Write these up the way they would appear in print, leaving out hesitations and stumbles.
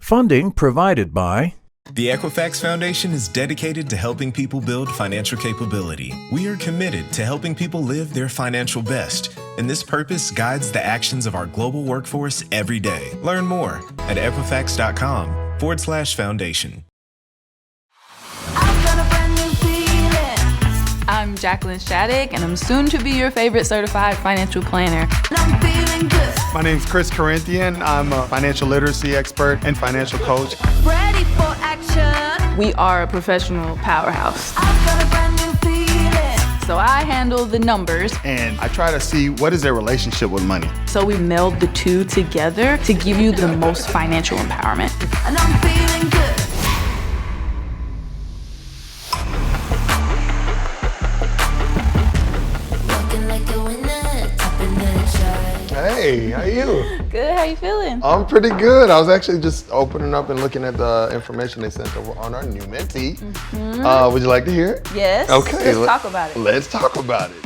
Funding provided by The Equifax Foundation is dedicated to helping people build financial capability. We are committed to helping people live their financial best, and this purpose guides the actions of our global workforce every day. Learn more at Equifax.com/foundation. I'm Jacqueline Shattuck, and I'm soon to be your favorite certified financial planner. My name's Chris Corinthian. I'm a financial literacy expert and financial coach. Ready for action. We are a professional powerhouse. I've got a brand new feeling. So I handle the numbers. And I try to see what is their relationship with money. So we meld the two together to give you the most financial empowerment. And I'm feeling good. Looking like a winner, top in the chart. Hey, how you? Good, how you feeling? I'm pretty good. I was actually just opening up and looking at the information they sent over on our new mentee. Would you like to hear it? Yes. Okay. Let's talk about it. Let's talk about it.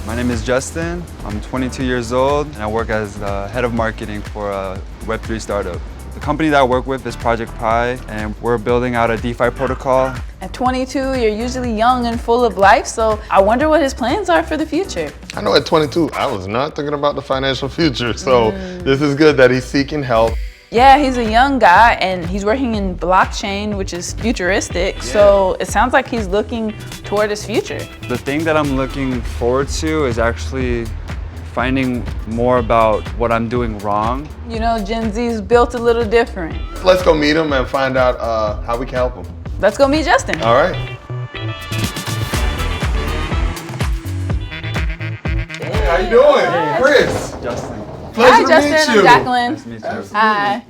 My name is Justin. I'm 22 years old, and I work as the head of marketing for a Web3 startup. The company that I work with is Project Pi, and we're building out a DeFi protocol. At 22, you're usually young and full of life, so I wonder what his plans are for the future. I know at 22, I was not thinking about the financial future, so this is good that he's seeking help. Yeah, he's a young guy, and he's working in blockchain, which is futuristic, so it sounds like he's looking toward his future. The thing that I'm looking forward to is actually finding more about what I'm doing wrong. You know, Gen Z is built a little different. Let's go meet him and find out how we can help him. Let's go meet Justin. All right. Hey, how you doing? Chris. Justin. Pleasure Hi, to Justin. meet you. I'm Jacqueline. Nice to meet you. Hi.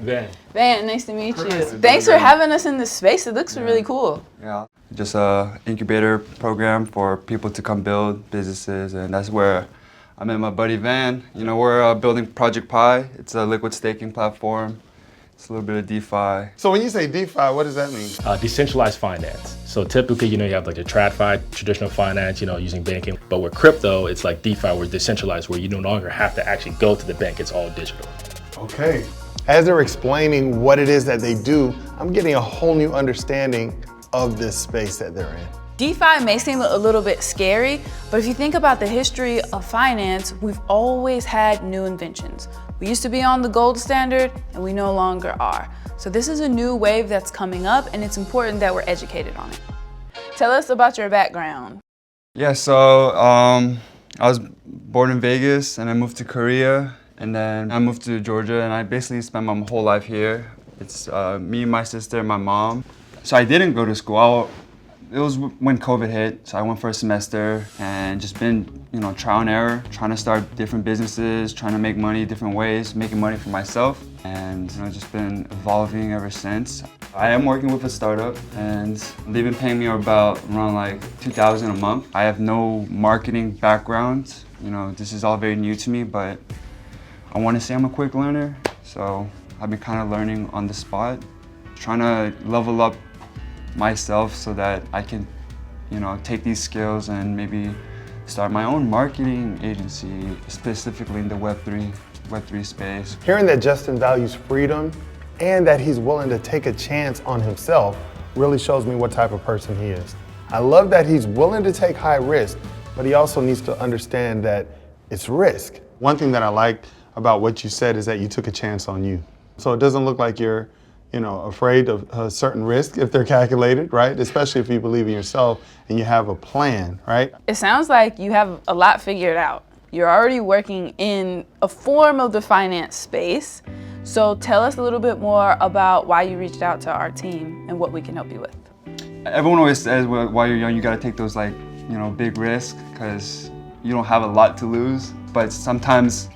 Van, nice to meet you. Thanks for having us in this space. It looks really cool. Yeah. Just a incubator program for people to come build businesses, and that's where I met my buddy Van. You know, we're building Project Pi. It's a liquid staking platform. It's a little bit of DeFi. So when you say DeFi, what does that mean? Decentralized finance. So typically, you have like the TradFi, traditional finance, using banking. But with crypto, it's like DeFi, where it's decentralized, where you no longer have to actually go to the bank. It's all digital. Okay. As they're explaining what it is that they do, I'm getting a whole new understanding of this space that they're in. DeFi may seem a little bit scary, but if you think about the history of finance, we've always had new inventions. We used to be on the gold standard, and we no longer are. So this is a new wave that's coming up, and it's important that we're educated on it. Tell us about your background. Yeah, so I was born in Vegas, and I moved to Korea, and then I moved to Georgia, and I basically spent my whole life here. It's me, my sister, and my mom. So I didn't go to school. It was when COVID hit, so I went for a semester and just been, trial and error, trying to start different businesses, trying to make money different ways, making money for myself, and just been evolving ever since. I am working with a startup, and they've been paying me around like $2,000 a month. I have no marketing background. This is all very new to me, but I want to say I'm a quick learner, so I've been kind of learning on the spot, trying to level up myself so that I can, take these skills and maybe start my own marketing agency, specifically in the Web3 space. Hearing that Justin values freedom and that he's willing to take a chance on himself really shows me what type of person he is. I love that he's willing to take high risk, but he also needs to understand that it's risk. One thing that I liked about what you said is that you took a chance on you. So it doesn't look like you're afraid of a certain risk if they're calculated, right? Especially if you believe in yourself and you have a plan, right? It sounds like you have a lot figured out. You're already working in a form of the finance space. So tell us a little bit more about why you reached out to our team and what we can help you with. Everyone always says while you're young, you gotta take those big risks because you don't have a lot to lose. But sometimes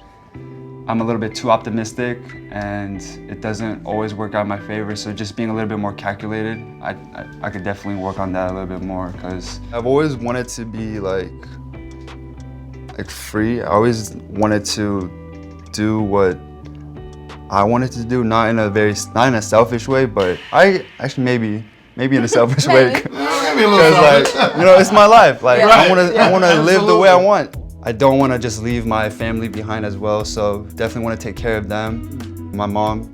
I'm a little bit too optimistic and it doesn't always work out in my favor. So just being a little bit more calculated, I could definitely work on that a little bit more because I've always wanted to be like free. I always wanted to do what I wanted to do, not in a selfish way, but I actually maybe in a selfish way. Because it's my life. I want to live the way I want. I don't want to just leave my family behind as well, so definitely want to take care of them. My mom,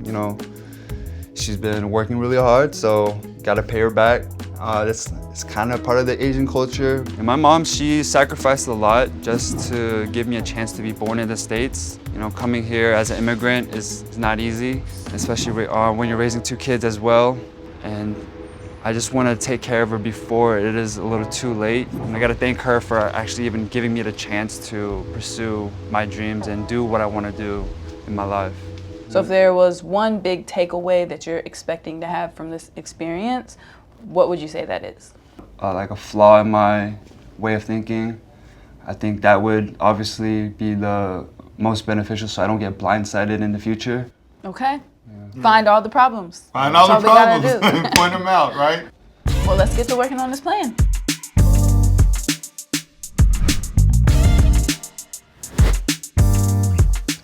She's been working really hard, so gotta pay her back. It's kind of part of the Asian culture. And my mom, she sacrificed a lot just to give me a chance to be born in the States. You know, coming here as an immigrant is not easy, especially when you're raising 2 kids as well. And I just want to take care of her before it is a little too late. And I got to thank her for actually even giving me the chance to pursue my dreams and do what I want to do in my life. So if there was one big takeaway that you're expecting to have from this experience, what would you say that is? Like a flaw in my way of thinking. I think that would obviously be the most beneficial so I don't get blindsided in the future. Okay. Find all the problems. Find all That's the we gotta problems, do. point them out, right? Well, let's get to working on this plan.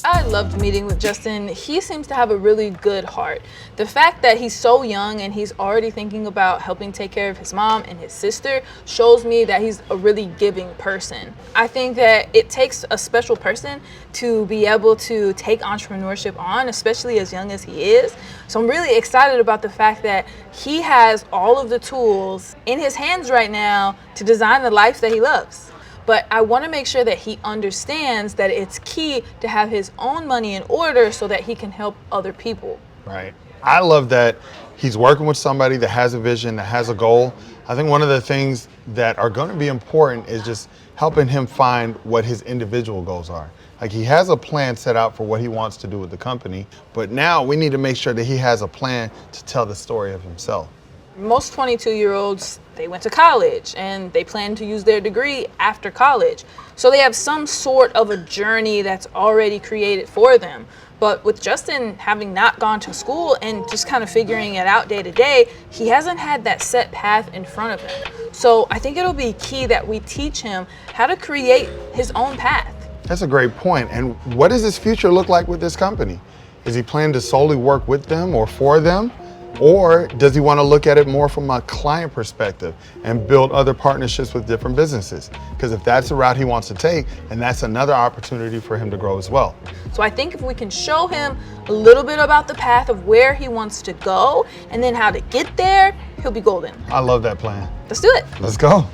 I loved meeting with Justin. He seems to have a really good heart. The fact that he's so young and he's already thinking about helping take care of his mom and his sister shows me that he's a really giving person. I think that it takes a special person to be able to take entrepreneurship on, especially as young as he is. So I'm really excited about the fact that he has all of the tools in his hands right now to design the life that he loves. But I want to make sure that he understands that it's key to have his own money in order so that he can help other people. Right. I love that he's working with somebody that has a vision, that has a goal. I think one of the things that are going to be important is just helping him find what his individual goals are. Like, he has a plan set out for what he wants to do with the company, but now we need to make sure that he has a plan to tell the story of himself. Most 22-year-olds, they went to college and they plan to use their degree after college. So they have some sort of a journey that's already created for them. But with Justin having not gone to school and just kind of figuring it out day to day, he hasn't had that set path in front of him. So I think it'll be key that we teach him how to create his own path. That's a great point. And what does his future look like with this company? Is he planning to solely work with them or for them? Or does he want to look at it more from a client perspective and build other partnerships with different businesses? Because if that's the route he wants to take, then that's another opportunity for him to grow as well. So I think if we can show him a little bit about the path of where he wants to go and then how to get there, he'll be golden. I love that plan. Let's do it. Let's go.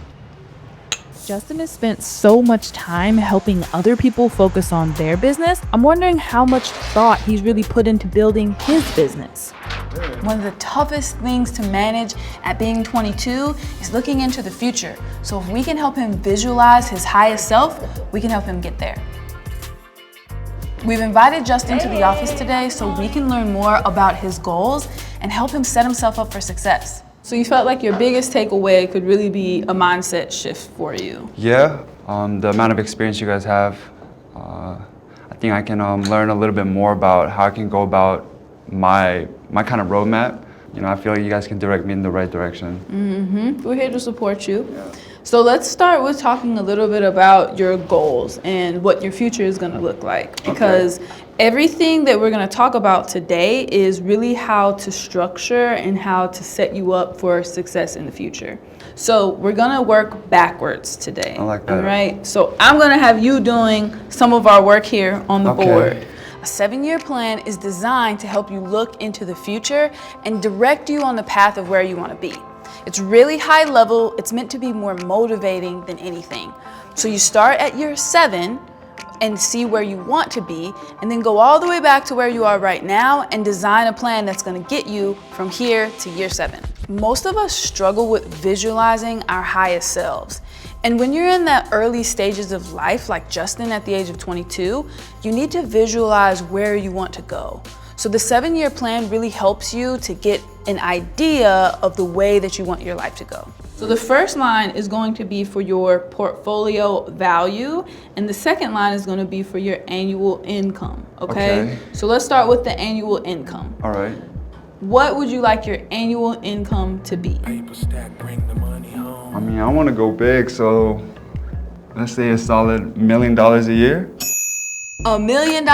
Justin has spent so much time helping other people focus on their business. I'm wondering how much thought he's really put into building his business. One of the toughest things to manage at being 22 is looking into the future. So if we can help him visualize his highest self, we can help him get there. We've invited Justin to the office today so we can learn more about his goals and help him set himself up for success. So you felt like your biggest takeaway could really be a mindset shift for you. Yeah, the amount of experience you guys have, I think I can learn a little bit more about how I can go about my kind of roadmap. You know, I feel like you guys can direct me in the right direction. We're here to support you. So let's start with talking a little bit about your goals and what your future is going to look like. Because everything that we're going to talk about today is really how to structure and how to set you up for success in the future. So we're going to work backwards today. I like that. All right. So I'm going to have you doing some of our work here on the Okay. board. A 7-year plan is designed to help you look into the future and direct you on the path of where you want to be. It's really high level. It's meant to be more motivating than anything. So you start at year 7 and see where you want to be, and then go all the way back to where you are right now and design a plan that's going to get you from here to year 7. Most of us struggle with visualizing our highest selves. And when you're in the early stages of life, like Justin at the age of 22, you need to visualize where you want to go. So the 7-year plan really helps you to get an idea of the way that you want your life to go. So the first line is going to be for your portfolio value, and the second line is going to be for your annual income, okay? So let's start with the annual income. All right. What would you like your annual income to be? I mean, I want to go big, so let's say a solid $1 million a year. $1 million?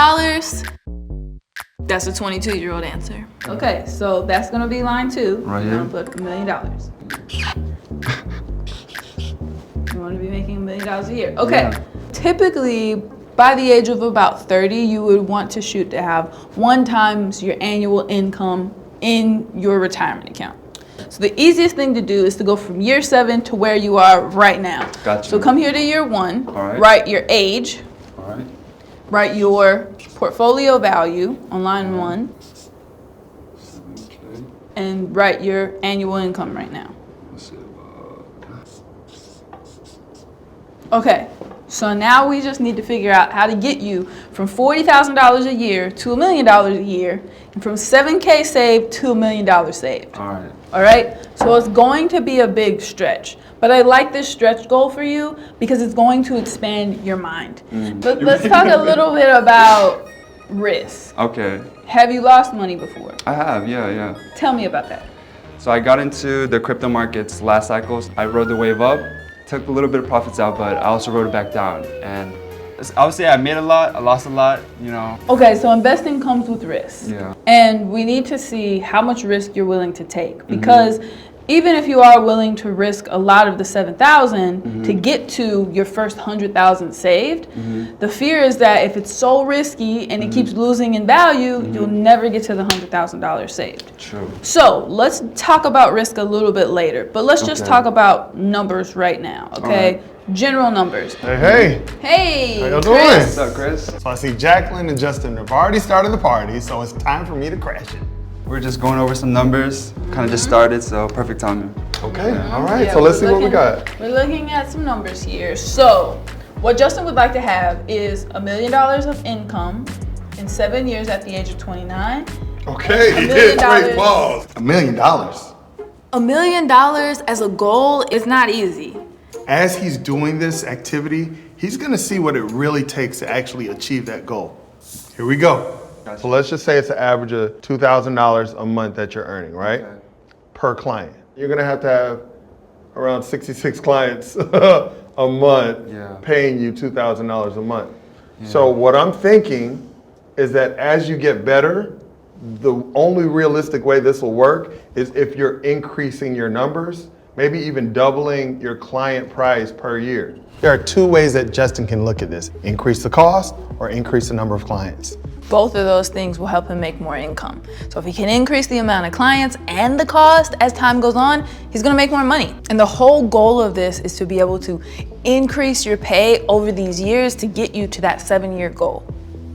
That's a 22-year-old answer. Okay, so that's gonna be line 2. Right You're here. gonna put $1 million. You wanna be making $1 million a year. Okay, Yeah. Typically, by the age of about 30, you would want to shoot to have 1 times your annual income in your retirement account. So the easiest thing to do is to go from year 7 to where you are right now. Gotcha. So come here to year 1, All right. write your age, All right. write your portfolio value on line 1, Okay. and write your annual income right now. Let's see. Okay, so now we just need to figure out how to get you from $40,000 a year to $1 million a year, and from $7K saved to $1 million saved. All right. All right, so it's going to be a big stretch, but I like this stretch goal for you because it's going to expand your mind. But let's talk a little bit about risk. Okay. Have you lost money before? I have, yeah. Tell me about that. So I got into the crypto markets last cycles. I rode the wave up, took a little bit of profits out, but I also rode it back down. And I would say I made a lot, I lost a lot, you know. Okay, so investing comes with risk. Yeah. And we need to see how much risk you're willing to take, because even if you are willing to risk a lot of the 7,000 to get to your first 100,000 saved, the fear is that if it's so risky and it keeps losing in value, you'll never get to the $100,000 saved. True. So let's talk about risk a little bit later, but let's just Okay. talk about numbers right now, okay? right. General numbers. Hey, Hey, how y'all Chris. doing? What's up, Chris? So I see Jacqueline and Justin have already started the party, so it's time for me to crash it. We're just going over some numbers, kind of just started, so perfect timing. Okay, all right, Yeah, so let's see we're what we looking- got. We're looking at some numbers here. So, what Justin would like to have is $1 million of income in 7 years at the age of 29. Okay, $1 million. wait, pause. $1 million. $1 million as a goal is not easy. As he's doing this activity, he's gonna see what it really takes to actually achieve that goal. Here we go. Gotcha. So let's just say it's an average of $2,000 a month that you're earning, right? Okay. Per client. You're gonna have around 66 clients a month Yeah. paying you $2,000 a month. So what I'm thinking is that as you get better, the only realistic way this will work is if you're increasing your numbers, maybe even doubling your client price per year. There are 2 ways that Justin can look at this: increase the cost or increase the number of clients. Both of those things will help him make more income. So if he can increase the amount of clients and the cost as time goes on, he's gonna make more money. And the whole goal of this is to be able to increase your pay over these years to get you to that 7-year goal.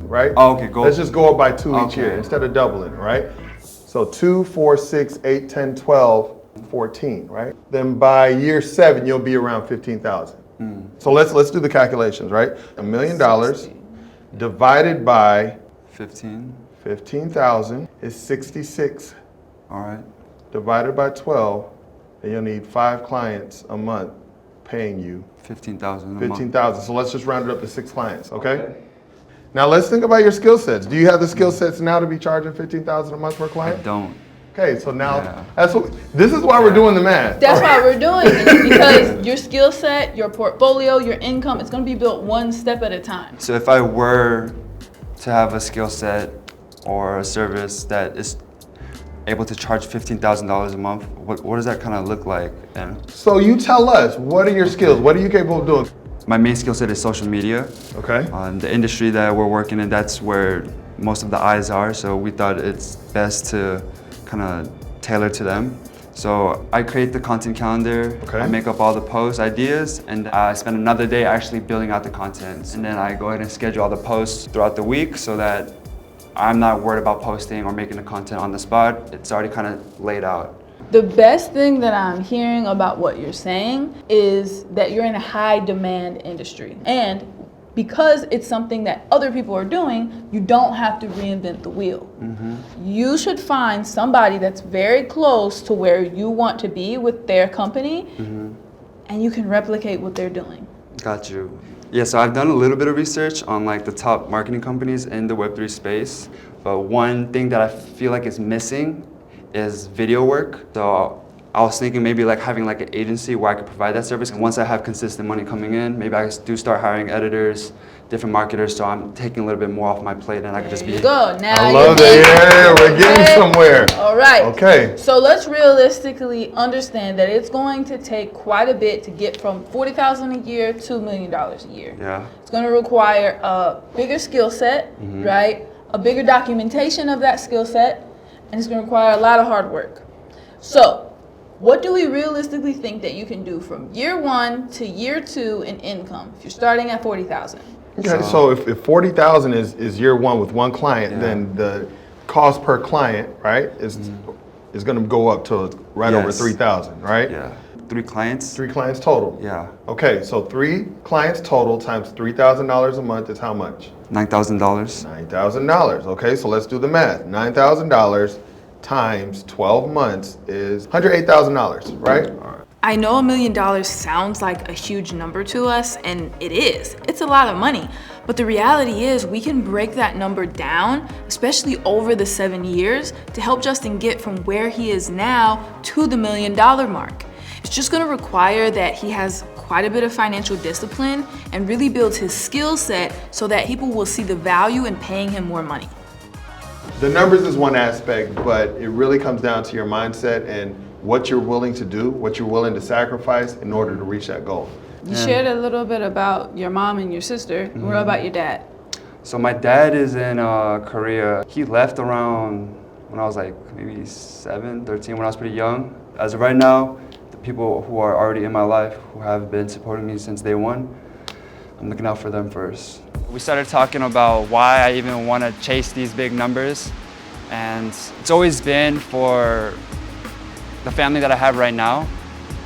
Right? Oh, okay, goal. Let's just go up by 2 each Okay. year instead of doubling, right? So 2, 4, 6, 8, 10, 12, 14, right? Then by year 7, you'll be around 15,000. So let's do the calculations, right? $1 million divided by 15. 15,000 is 66. All right. Divided by 12, then you'll need 5 clients a month paying you 15,000 a month. 15,000. So let's just round it up to 6 clients, okay? Now let's think about your skill sets. Do you have the skill sets now to be charging 15,000 a month per I client? don't. Okay, so now Yeah. this is why we're doing the math. That's why we're doing it, because your skill set, your portfolio, your income, it's gonna be built one step at a time. So if I were to have a skill set or a service that is able to charge $15,000 a month, what does that kind of look like? And So you tell us, what are your skills? What are you capable of doing? my main skill set is social media. Okay. The industry that we're working in, that's where most of the eyes are. So we thought it's best to kind of tailor to them. So I create the content calendar, Okay. I make up all the posts, ideas, and I spend another day actually building out the content. And then I go ahead and schedule all the posts throughout the week so that I'm not worried about posting or making the content on the spot. It's already kind of laid out. The best thing that I'm hearing about what you're saying is that you're in a high demand industry. And because it's something that other people are doing, you don't have to reinvent the wheel. You should find somebody that's very close to where you want to be with their company, and you can replicate what they're doing. Got you. Yeah, so I've done a little bit of research on like the top marketing companies in the Web3 space, but one thing that I feel like is missing is video work. So I was thinking maybe like having like an agency where I could provide that service. And once I have consistent money coming in, maybe I do start hiring editors, different marketers, so I'm taking a little bit more off my plate and I could just be... Go, now I you're love getting that. Yeah, we're getting okay? somewhere. All right. Okay. So let's realistically understand that it's going to take quite a bit to get from $40,000 a year to $1 million a year. Yeah. It's going to require a bigger skill set, right? A bigger documentation of that skill set, and it's gonna require a lot of hard work. So, what do we realistically think that you can do from year 1 to year 2 in income if you're starting at 40,000? Okay, so if 40,000 is year 1 with one client, then the cost per client, right, is going to go up to right over 3,000, right? Yeah. 3 clients? 3 clients total. Yeah. Okay, so 3 clients total times $3,000 a month is how much? $9,000. $9,000. Okay, so let's do the math. $9,000 times 12 months is $108,000, right? I know $1 million sounds like a huge number to us, and it is. It's a lot of money. But the reality is we can break that number down, especially over the 7 years, to help Justin get from where he is now to the $1 million mark. It's just gonna require that he has quite a bit of financial discipline and really builds his skill set so that people will see the value in paying him more money. The numbers is one aspect, but it really comes down to your mindset and what you're willing to do, what you're willing to sacrifice in order to reach that goal. You shared a little bit about your mom and your sister. What about your dad? So my dad is in Korea. He left around when I was like maybe 7, 13, when I was pretty young. As of right now, the people who are already in my life, who have been supporting me since day one, I'm looking out for them first. We started talking about why I even want to chase these big numbers, and it's always been for the family that I have right now.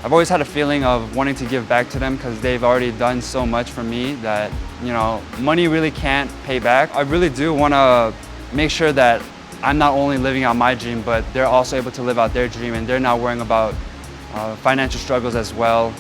I've always had a feeling of wanting to give back to them because they've already done so much for me that, you know, money really can't pay back. I really do want to make sure that I'm not only living out my dream, but they're also able to live out their dream, and they're not worrying about financial struggles as well.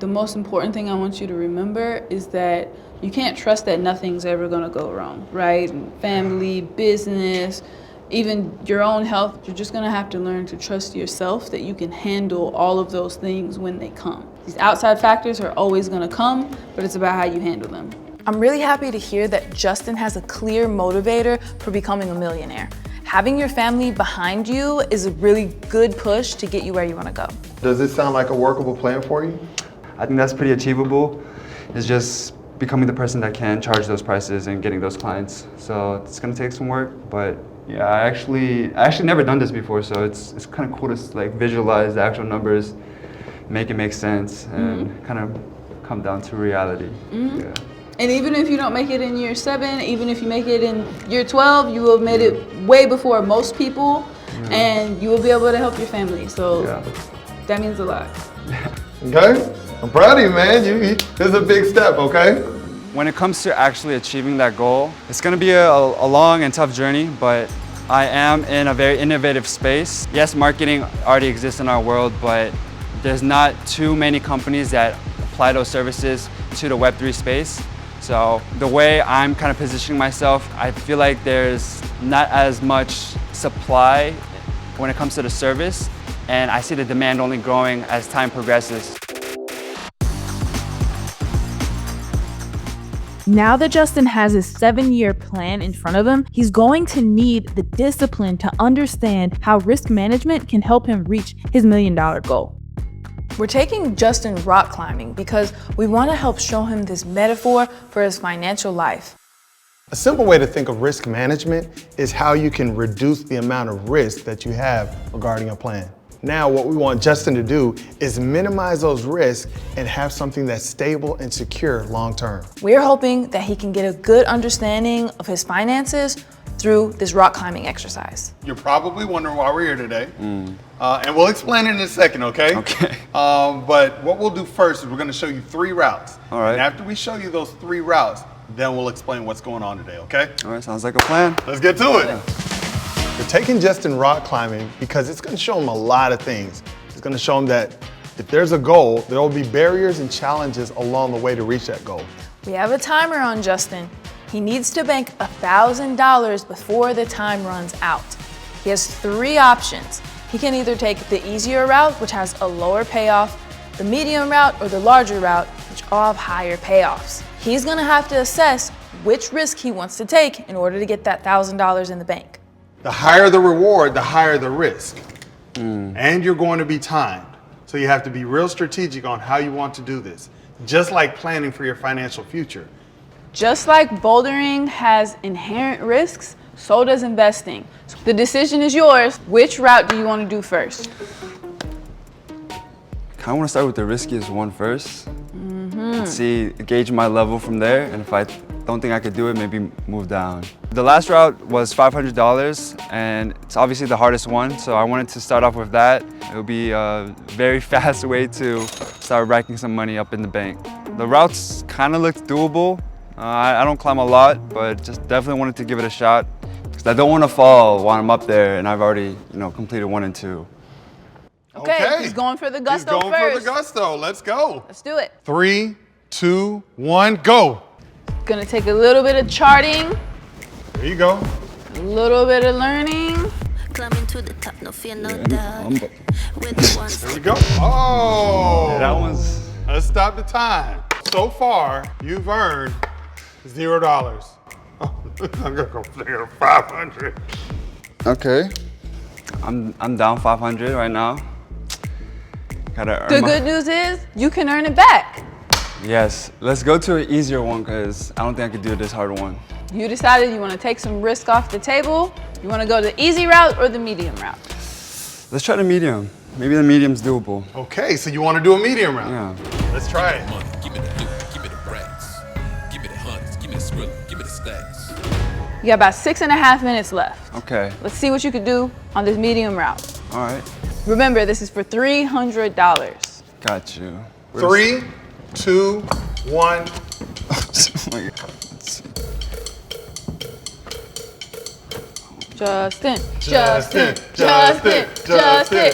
The most important thing I want you to remember is that you can't trust that nothing's ever gonna go wrong, right? Family, business, even your own health, you're just gonna have to learn to trust yourself that you can handle all of those things when they come. These outside factors are always gonna come, but it's about how you handle them. I'm really happy to hear that Justin has a clear motivator for becoming a millionaire. Having your family behind you is a really good push to get you where you wanna go. Does this sound like a workable plan for you? I think that's pretty achievable. It's just becoming the person that can charge those prices and getting those clients. So it's gonna take some work, but yeah, I actually never done this before, so it's kind of cool to like visualize the actual numbers, make it make sense, and kind of come down to reality. Yeah. And even if you don't make it in year 7, even if you make it in year 12, you will have made it way before most people, and you will be able to help your family. So that means a lot. Okay, I'm proud of you, man. This is a big step, okay? When it comes to actually achieving that goal, it's gonna be a long and tough journey, but I am in a very innovative space. Yes, marketing already exists in our world, but there's not too many companies that apply those services to the Web3 space. So the way I'm kind of positioning myself, I feel like there's not as much supply when it comes to the service, and I see the demand only growing as time progresses. Now that Justin has his 7-year plan in front of him, he's going to need the discipline to understand how risk management can help him reach his $1 million goal. We're taking Justin rock climbing because we want to help show him this metaphor for his financial life. A simple way to think of risk management is how you can reduce the amount of risk that you have regarding a plan. Now, what we want Justin to do is minimize those risks and have something that's stable and secure long term. We're hoping that he can get a good understanding of his finances through this rock climbing exercise. You're probably wondering why we're here today, and we'll explain it in a second, okay? Okay. But what we'll do first is we're gonna show you 3 routes. All right. And after we show you those 3 routes, then we'll explain what's going on today, okay? All right, sounds like a plan. Let's get to it. We're taking Justin rock climbing because it's gonna show him a lot of things. It's gonna show him that if there's a goal, there will be barriers and challenges along the way to reach that goal. We have a timer on Justin. He needs to bank $1,000 before the time runs out. He has 3 options. He can either take the easier route, which has a lower payoff, the medium route, or the larger route, which all have higher payoffs. He's gonna have to assess which risk he wants to take in order to get that $1,000 in the bank. The higher the reward, the higher the risk. And you're going to be timed. So you have to be real strategic on how you want to do this, just like planning for your financial future. Just like bouldering has inherent risks, So does investing. The decision is yours. Which route do you want to do first? I want to start with the riskiest one first. And see, gauge my level from there, and if I don't think I could do it, maybe move down. The last route was $500, and it's obviously the hardest one, so I wanted to start off with that. It would be a very fast way to start racking some money up in the bank. The routes kind of looked doable. I don't climb a lot, but just definitely wanted to give it a shot, because I don't want to fall while I'm up there, and I've already, completed 1 and 2. Okay, he's going for the gusto He's going first. for the gusto. Let's go. Let's do it. 3, 2, 1, go. Gonna take a little bit of charting, There you go. a little bit of learning. Climbing to the top, no fear, no doubt. With the ones There you go. Oh. That one's... Let's stop the time. So far, you've earned $0. Oh, I'm gonna go figure 500. Okay. I'm down 500 right now. Gotta earn The my... good news is you can earn it back. Yes, let's go to an easier one, because I don't think I could do this hard one. You decided you want to take some risk off the table. You want to go the easy route or the medium route? Let's try the medium. Maybe the medium's doable. Okay, so you want to do a medium round? Yeah. Let's try it. Give me the loot, give me the racks, give me the hundreds, give me the skrilla, give me the stacks. You got about 6.5 minutes left. Okay. Let's see what you could do on this medium route. All right. Remember, this is for $300. Got you. 3, 2, 1. Oh my God. Justin, Justin, Justin, Justin, Justin.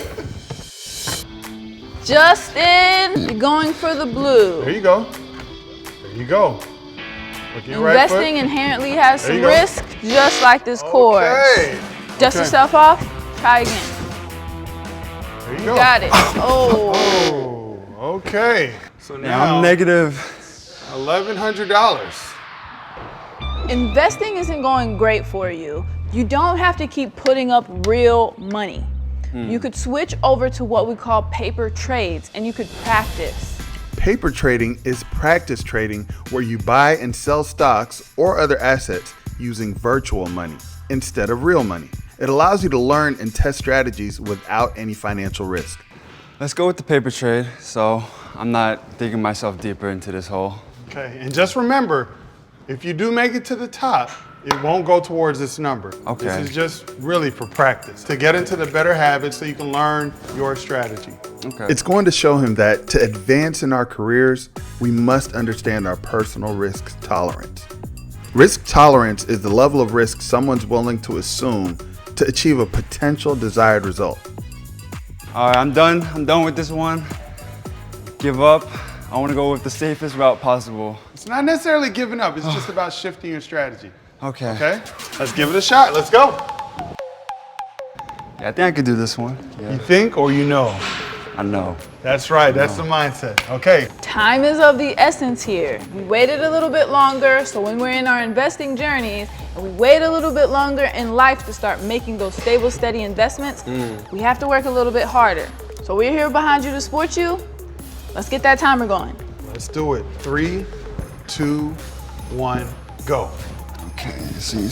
Justin, you're going for the blue. There you go. There you go. Look at your right foot. Investing inherently has There you some go. risk, just like this course. Okay. Dust Okay. yourself off, try again. There you You go. got it. Oh. Oh, okay. So Yeah, now I'm negative. $1,100. Investing isn't going great for you. You don't have to keep putting up real money. You could switch over to what we call paper trades and you could practice. Paper trading is practice trading where you buy and sell stocks or other assets using virtual money instead of real money. It allows you to learn and test strategies without any financial risk. Let's go with the paper trade, so I'm not digging myself deeper into this hole. Okay, and just remember, if you do make it to the top, it won't go towards this number. Okay. This is just really for practice, to get into the better habits so you can learn your strategy. Okay. It's going to show him that to advance in our careers, we must understand our personal risk tolerance. Risk tolerance is the level of risk someone's willing to assume to achieve a potential desired result. All right, I'm done. I'm done with this one. Give up. I want to go with the safest route possible. It's not necessarily giving up, it's just about shifting your strategy. Okay. Okay? Let's give it a shot. Let's go. Yeah, I think I could do this one. You Yeah. think or you know? I know. That's right, that's the mindset. Okay. Time is of the essence here. We waited a little bit longer, so when we're in our investing journeys and we wait a little bit longer in life to start making those stable, steady investments, we have to work a little bit harder. So we're here behind you to support you. Let's get that timer going. Let's do it. 3, 2, 1, go. Okay, so you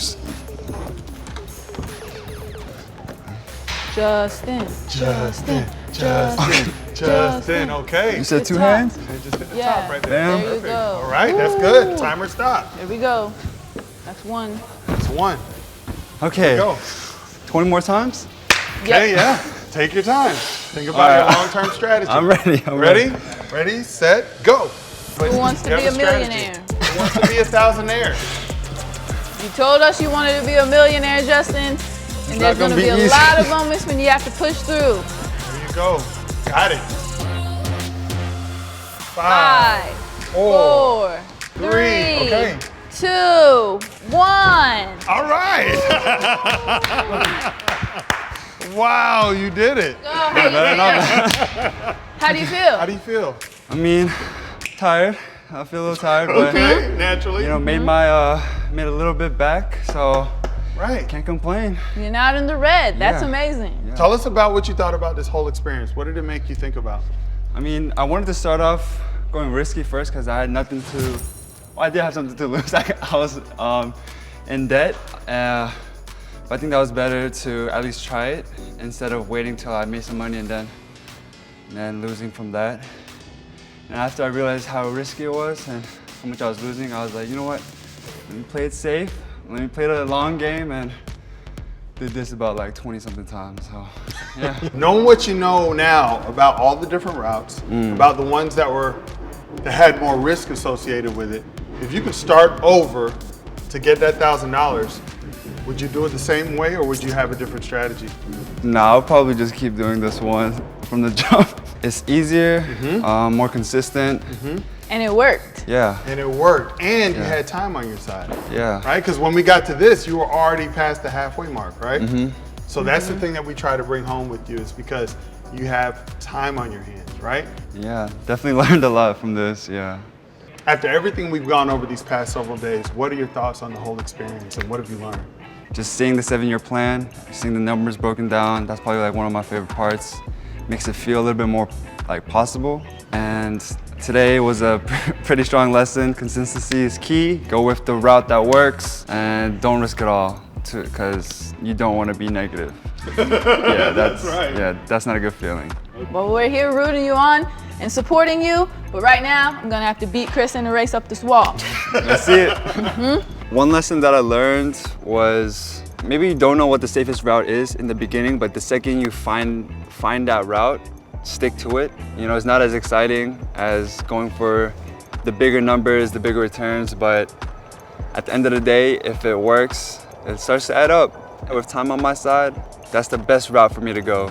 Justin, Justin, Justin, Justin, okay. You said Good two top. hands? And just hit the Yeah. top right there. Bam. There you Perfect. go. All right, that's good. Timer stop. There we go. That's one. That's 1. Okay. Go. 20 more times? Okay, yeah. Take your time. Think about All your right. long-term strategy. I'm ready. I'm Ready? Ready, set, go. Who wants to You be have a strategy. millionaire? Who wants to be a thousandaire? You told us you wanted to be a millionaire, Justin. And there's not gonna gonna be be a easy. lot of moments when you have to push through. There you go. Got it. 5, 4, 3, Okay. 2, 1. All right. Wow, you did it. Go, how do you feel? How do you feel? I mean, tired. I feel a little tired, but Okay, naturally. made a little bit back, so Right. can't complain. You're not in the red. That's Yeah. amazing. Tell us about what you thought about this whole experience. What did it make you think about? I mean, I wanted to start off going risky first because I had nothing to. Well, I did have something to lose. I was in debt, But I think that was better to at least try it instead of waiting till I made some money and then losing from that. And after I realized how risky it was and how much I was losing, I was like, you know what? Let me play it safe. Let me play the long game, and did this about like 20-something times. So, yeah. Knowing what you know now about all the different routes, about the ones that had more risk associated with it, if you could start over to get that $1,000, would you do it the same way, or would you have a different strategy? No, I'll probably just keep doing this one from the jump. It's easier, more consistent. And it worked. Yeah. And it worked, and you had time on your side. Yeah. Right? Because when we got to this, you were already past the halfway mark, right? So that's the thing that we try to bring home with you, is because you have time on your hands, right? Yeah, definitely learned a lot from this, yeah. After everything we've gone over these past several days, what are your thoughts on the whole experience, and what have you learned? Just seeing the 7-year plan, seeing the numbers broken down, that's probably like one of my favorite parts. Makes it feel a little bit more like possible. And today was a pretty strong lesson. Consistency is key. Go with the route that works and don't risk it all, because you don't want to be negative. Yeah, that's right. Yeah, that's not a good feeling. Well, we're here rooting you on and supporting you, but right now I'm gonna have to beat Chris in the race up this wall. Let's see it. One lesson that I learned was maybe you don't know what the safest route is in the beginning, but the second you find that route, stick to it. You know, it's not as exciting as going for the bigger numbers, the bigger returns, but at the end of the day, if it works, it starts to add up. With time on my side, that's the best route for me to go.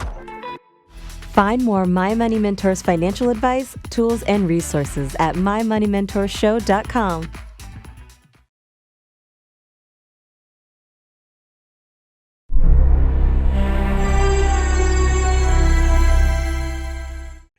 Find more My Money Mentors financial advice, tools, and resources at mymoneymentorshow.com.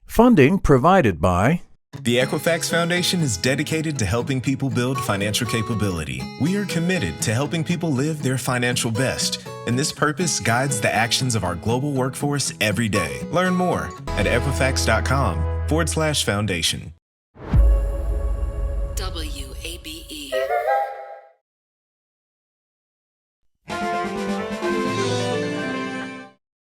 Funding provided by The Equifax Foundation is dedicated to helping people build financial capability. We are committed to helping people live their financial best, and this purpose guides the actions of our global workforce every day. Learn more at equifax.com/foundation. WABE.